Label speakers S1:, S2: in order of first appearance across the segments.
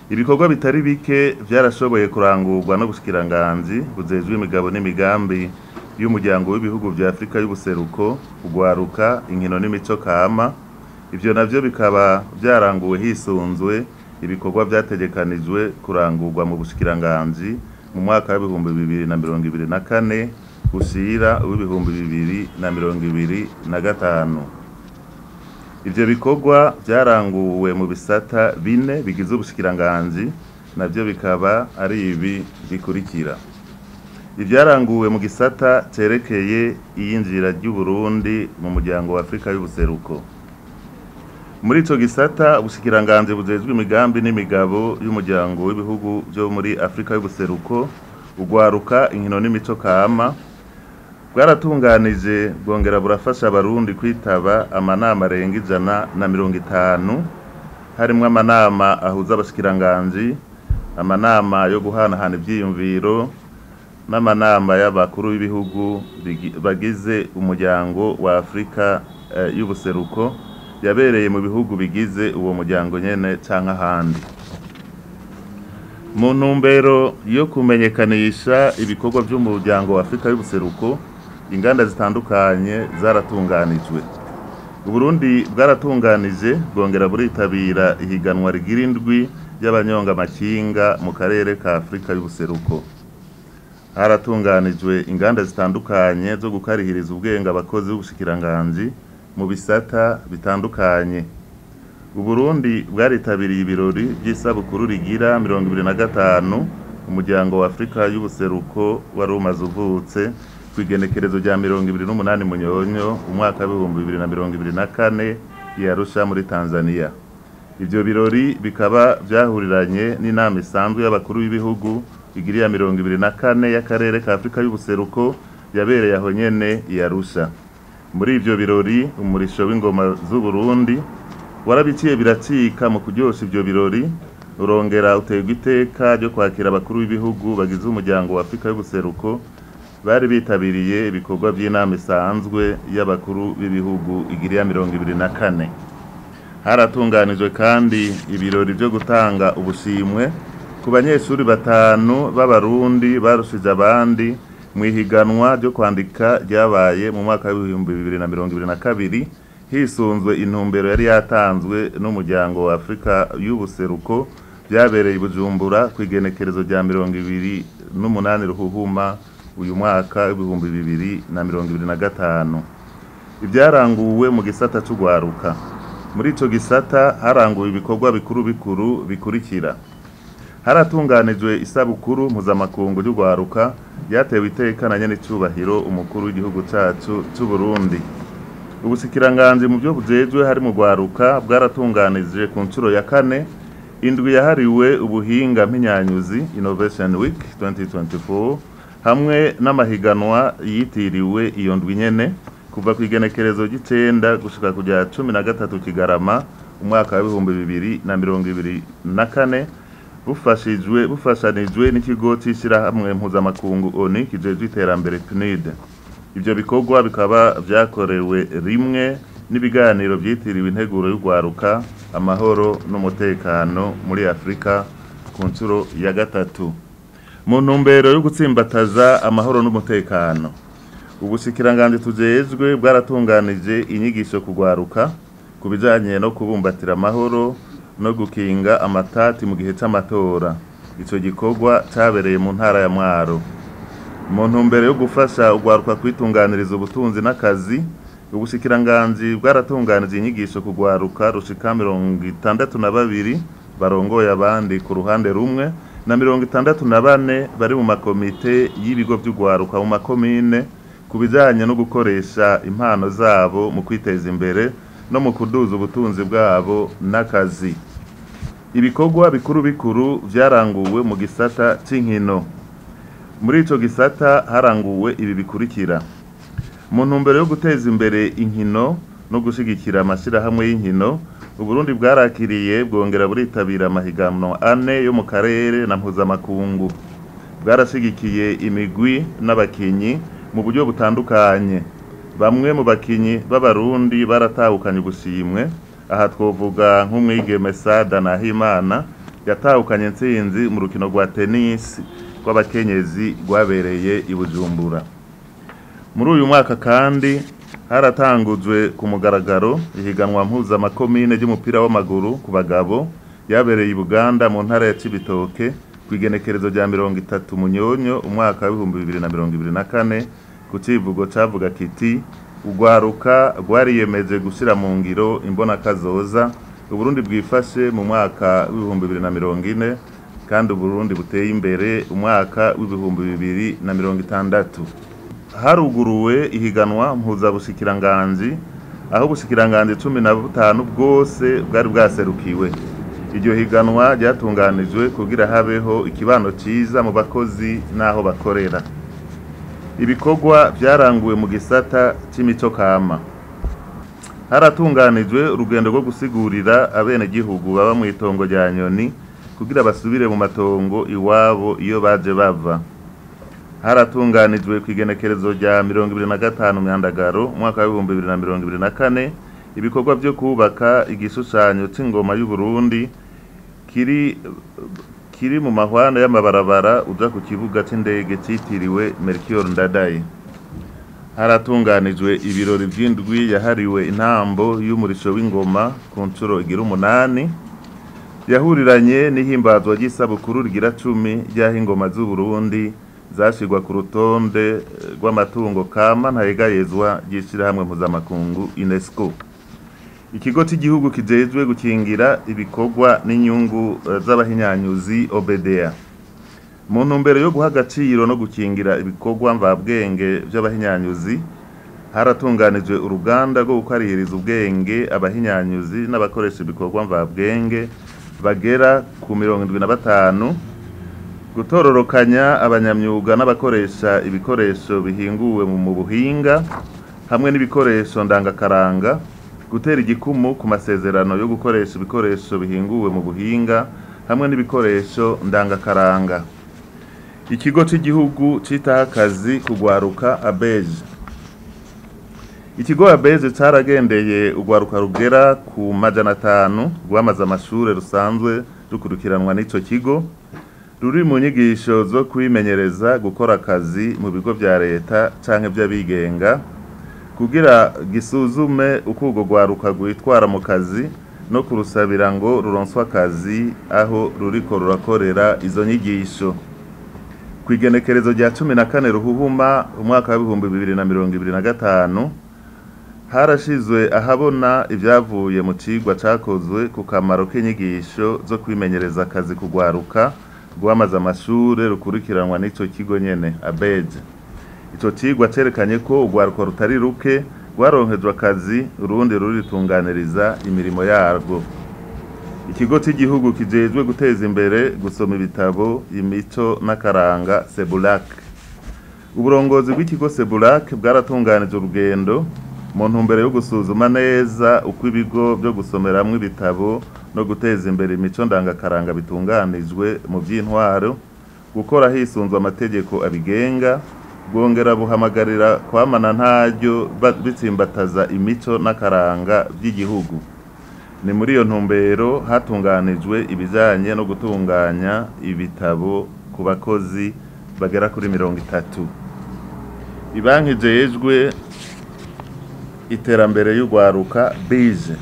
S1: Ibikorwa bitari bike vyarashoboye kurangurwa n'ubushikiranganji bujejwe imigabo n'imigambi y'umuryango w'ibihugu vya Afrika y'ubuseruko, kugwaruka, inkino n'imico kama. Ivyo navyo bikaba vyaranguwe hisunzwe ibikorwa vyategekanijwe kurangurwa mu bushikiranganji mu mwaka w'ibihumbi 2024 gushira w'ibihumbi 2025. Ivyo bikorwa vyaranguwe mu bisata bine bigize ubushikiranganji, navyo bikaba ari ibi bikurikira. Ivyaranguwe mu gisata cerekeye iyinjira ry'Uburundi mu muryango wa Afrika y'ubuseruko. Muri ico gisata ubushikiranganji bujejwe imigambi n'imigabo y'umuryango w'ibihugu vyo muri Afrika y'ubuseruko, ugwaruka, inkino n'imico kama, bwaratunganije bwongera burafasha abarundi kwitaba amanama arenga 150, harimwo amanama ahuza abashikiranganji, amanama yo guhanahana ivyiyumviro, n'amanama y'abakuru b'ibihugu bagize umuryango wa Afrika y'ubuseruko yabereye mu bihugu bigize uwo muryango nyene canke ahandi. Mu ntumbero yo kumenyekanisha ibikorwa vy'umuryango wa Afrika y'ubuseruko, inganda zitandukanye zaratunganijwe. Uburundi bwaratunganije bwongera buritabira ihiganwa rigira indwi y'abanyonga amakinga mu karere ka Afrika y'ubuseruko. Haratunganijwe inganda zitandukanye zo gukarihiriza ubwenge abakozi b'ubushikiranganji mu bisata bitandukanye. Uburundi bwaritabiriye ibirori by'isabukuru rigira 25 umuryango wa Afrika y'ubuseruko wari umaze uvutse kw'igenekerezo rya 28 Munyonyo umwaka w'ibihumbi 2024 i Arusha muri Tanzania. Ivyo birori bikaba vyahuriranye n'inama isanzwe y'abakuru b'ibihugu igiriya 24 y'akarere ka Afrika y'ubuseruko yabereye aho nyene i Arusha. Muri ivyo birori umurisho w'ingoma z'u Burundi warabiciye biracika mu kuryosha ivyo birori, urongera utegwa iteka ryo kwakira abakuru b'ibihugu bagize umuryango wa Afrika y'ubuseruko bari bitabiriye ibikorwa by'inama isanzwe y'abakuru b'ibihugu igiriya 24. Haratunganijwe kandi ibirori byo gutanga ubushimwe ku banyeshuri 5 b'abarundi barushije abandi mu ihiganwa ryo kwandika ryabaye mu mwaka w'ibihumbi 2022 hisunzwe intumbero yari yatanzwe n'umuryango wa Afrika y'ubuseruko byabereye i Bujumbura kw'igenekerezo rya 28 Ruhuhuma uyu mwaka w'ibihumbi 2025. Ivyaranguwe mu gisata c'ugwaruka. Muri ico gisata haranguwe ibikorwa bikuru bikurikira. Haratunganijwe isabukuru mpuzamakungu y'ugwaruka yatewe iteka na nyen'icubahiro umukuru w'igihugu cacu c'u Burundi. Ubushikiranganji mu byo bujejwe hari mu gwaruka bwaratunganije ku ncuro ya 4 indwi yahariwe ubuhinga mpinyanyuzi Innovation Week 2024 hamwe n'amahiganwa yitiriwe iyo ndwi nyene kuva ku igenekerezo ry'icenda gushika ku rya 13 Kigarama umwaka wa 2024 bufashanijwe n'ikigo c'ishirahamwe mpuzamakungu ONU kijejwe iterambere PNUD. Ivyo bikorwa bikaba vyakorewe rimwe n'ibiganiro vyitiriwe integuro y'ugwaruka, amahoro n'umutekano muri Afrika ku ncuro ya 3. Mu ntumbero yo gutsimbataza amahoro n'umutekano, ubushikiranganji tujejwe bwaratunganije inyigisho kugwaruka kubijanye no kubumbatira amahoro no gukinga amatati mu gihe c'amatora. Ico gikorwa cabereye mu ntara ya Mwaro. Mu ntumbero yo gufasha ugwaruka kwitunganiriza ubutunzi n'akazi, ubushikiranganji bwaratunganije inyigisho kugwaruka rushika 62 barongoye abandi ku ruhande rumwe na 64 bari mu makomite y'ibigo by'ugwaruka mu makomine kubijanye no gukoresha impano zabo mu kwiteza imbere no mu kuduza ubutunzi bwabo n'akazi. Ibikorwa bikuru vyaranguwe mu gisata c'inkino. Muri ico gisata haranguwe ibi bikurikira. Mu ntumbero yo guteza imbere inkino no gushigikira amashirahamwe y'inkino, Uburundi bwarakiriye bwongera buritabira amahiganwa 4 yo mu karere na mpuzamakungu. Bwarashigikiye imigwi n'abakinyi mu buryo butandukanye. Bamwe mu bakinyi b'abarundi baratahukanye ubushimwe, aha twovuga nk'umwigeme Sada Nahimana yatahukanye intsinzi mu rukino rwa tennis rw'abakenyezi rwabereye i Bujumbura. Muri uyu mwaka kandi haratangujwe ku mugaragaro ihiganwa mpuzamakomine ry'umupira w'amaguru ku bagabo yabereye i Buganda mu ntara ya Cibitoke kw'igenekerezo rya 30 Munyonyo umwaka wa 2024 ku civugo cavuga kiti ugwaruka rwariyemeje gushira mu ngiro imbona kazoza Uburundi bwifashe mu mwaka wa 2040 kandi Uburundi buteye imbere umwaka wa 2060. Haruguruwe ihiganwa mpuzabushikiranganje aho ubushikiranganje 15 bwose bwari bwaserukiwe. Iryo higanwa ryatunganijwe kugira habeho ikibano ciza mu bakozi naho bakorera. Ibikorwa byaranguwe mu gisata c'imico kama. Haratunganijwe urugendo rwo gusigurira abene gihugu baba mu itongo rya Nyoni kugira basubire mu matongo iwabo iyo baje bava. Haratunganijwe kw'igenekerezo rya 25 Myandagaro umwaka wa 2024 ibikorwa byo kubaka igishushanyo c'ingoma y'u Burundi kiri mu mahwana y'amabarabara uja ku kibuga c'indege citiriwe Melchior Ndadaye. Haratunganijwe ibirori vy'indwi yahariwe intambo y'umurisho w'ingoma ku ncuro igira 8 yahuriranye n'ihimbazwa ry'isabukuru rigira 10 ry'aho ingoma z'u Burundi zashigwa ku rutonde rw'amatungo kama ntayegayezwa ry'ishirahamwe mpuzamakungu UNESCO. Ikigo cy'igihugu kijejwe gukingira ibikorwa n'inyungu z'abahinyanyuzi OBDA mu ntumbero yo guha agaciro no gukingira ibikorwa mvabwenge by'abahinyanyuzi haratunganijwe uruganda rwo gukarihiriza ubwenge abahinyanyuzi n'abakoresha ibikorwa mvabwenge bagera ku 75 gutororokanya abanyamyuga n'abakoresha ibikoresho bihinguwe mu buhinga hamwe n'ibikoresho ndangakaranga gutera igikumu ku masezerano yo gukoresha ibikoresho bihinguwe mu buhinga hamwe n'ibikoresho ndangakaranga. Ikigo cy'igihugu citaha akazi kugwaruka ABEJ. Ikigo ABEJ caragendeye ugwaruka rugera ku 500 rwamaze amashure rusanzwe rukurikiranwa n'ico kigo ruri mu nyigisho zo kwimenyereza gukora akazi mu bigo vya leta canke vy'abigenga kugira gisuzume uko urwo rwaruka rwitwara mu kazi no kurusabira ngo ruronswe akazi aho ruriko rurakorera izo nyigisho. Kw'igenekerezo rya 14 Ruhuhuma umwaka wa 2025 harashizwe ahabona ivyavuye mu cigwa cakozwe ku kamaro k'inyigisho zo kwimenyereza akazi kugwaruka rwamaze amashure rukurikiranwa n'ico kigo nyene ABEJ. Ico cigwa cerekanye ko urwaruka rutari ruke rwaronkejwe akazi urundi ruritunganiriza imirimo yarwo. Ikigo cy'igihugu kijejwe guteza imbere gusoma ibitabo imico n'akaranga Sebulac. Uburongozi bw'ikigo Sebulac bwaratunganije urugendo mu ntumbero yo gusuzuma neza uko ibigo byo gusomeramwe ibitabo no guteza imbere imico ndangakaranga bitunganijwe mu by'intwaro gukora hisunzwe amategeko abigenga bwongera buhamagarira kwamana ntaryo bitsimbataza imico n'akaranga by'igihugu. Ni muri iyo ntumbero hatunganijwe ibijanye no gutunganya ibitabo ku bakozi bagera kuri 30. Ibanki jejwe iterambere y'urwaruka BIJE.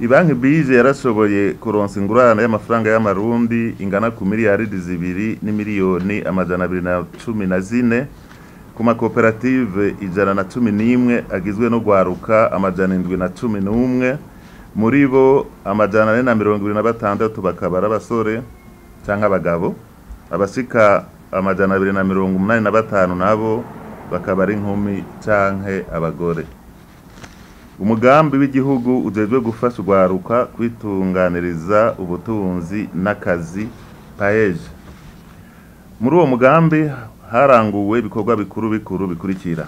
S1: Ibanki BIJE yarashoboye kuronsa ingurane y'amafaranga y'amarundi ingana ku miliyaridi 2 n'imiliyoni 214 ku makoperative 111 agizwe no gwaruka 711 muri bo 426 bakaba ari abasore canke abagabo abashika 285 nabo bakaba ari inkumi canke abagore. Umugambi w'igihugu ujejwe gufasha urwaruka kwitunganiriza ubutunzi n'akazi PAEJ. Muri uwo mugambi haranguwe ibikorwa bikuru bikurikira.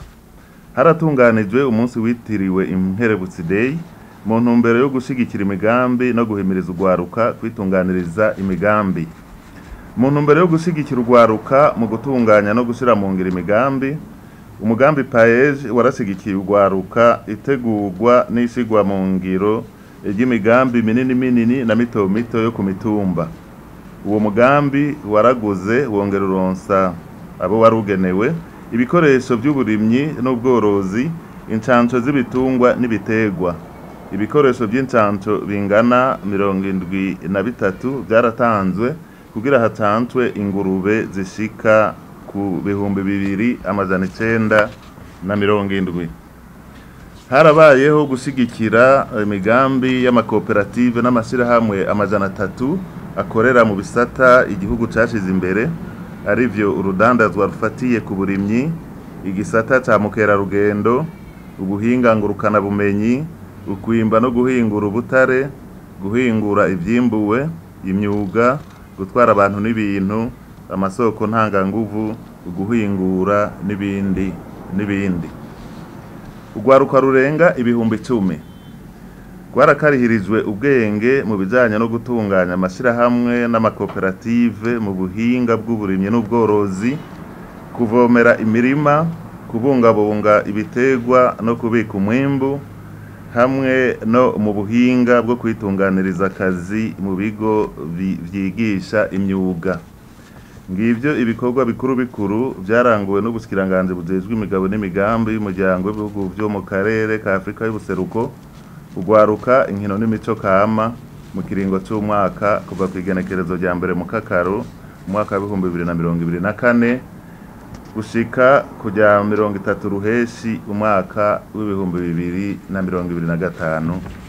S1: Haratunganijwe umunsi witiriwe Imperebutsi Day mu ntumbero yo gushigikira imigambi no guhimiriza urwaruka kwitunganiriza imigambi. Mu ntumbero yo gushigikira urwaruka mu gutunganya no gushira mu ngiro imigambi, umugambi PAEJ warashigikiye urwaruka itegurwa n'ishigwa mu ngiro ry'imigambi minini na mito yo ku mitumba. Uwo mugambi waraguze wongera uronsa abo warugenewe ibikoresho by'uburimyi n'ubworozi, incanco z'ibitungwa n'ibiterwa. Ibikoresho by'incanco bingana 73 byaratanzwe kugira hacancwe ingurube zishika ku 2970. Harabayeho gushigikira imigambi y'amakoperative n'amashirahamwe 300 akorera mu bisata igihugu cashize imbere, arivyo urudandazwa rufatiye ku burimyi, igisata ca mukerarugendo, ubuhinga ngurukana bumenyi, ukwimba no guhingura ubutare, guhingura ivyimbuwe, imyuga, gutwara abantu n'ibintu, amasoko ntanganguvu, guhingura n'ibindi. Urwaruka rurenga 10,000 rwarakarihirijwe ubwenge mu bijanye no gutunganya amashirahamwe n'amakoperative mu buhinga bw'uburimyi n'ubworozi, kuvomera imirima, kubungabunga ibiterwa no kubika umwimbu, hamwe no mu buhinga bwo kwitunganiriza akazi mu bigo vyigisha imyuga. Ngivyo ibikorwa bikuru vyaranguwe n'ubushikiranganje bujejwe imigabo n'imigambi y'umuryango w'ibihugu vyo mu karere ka Afrika y'ubuseruko, urwaruka inkino n'imico kama mu kiringo c'umwaka kuva kw'igenekerezo rya mbere mu Kakaro umwaka wa 2024 gushika kuja 30 Ruheshi umwaka wa 2025.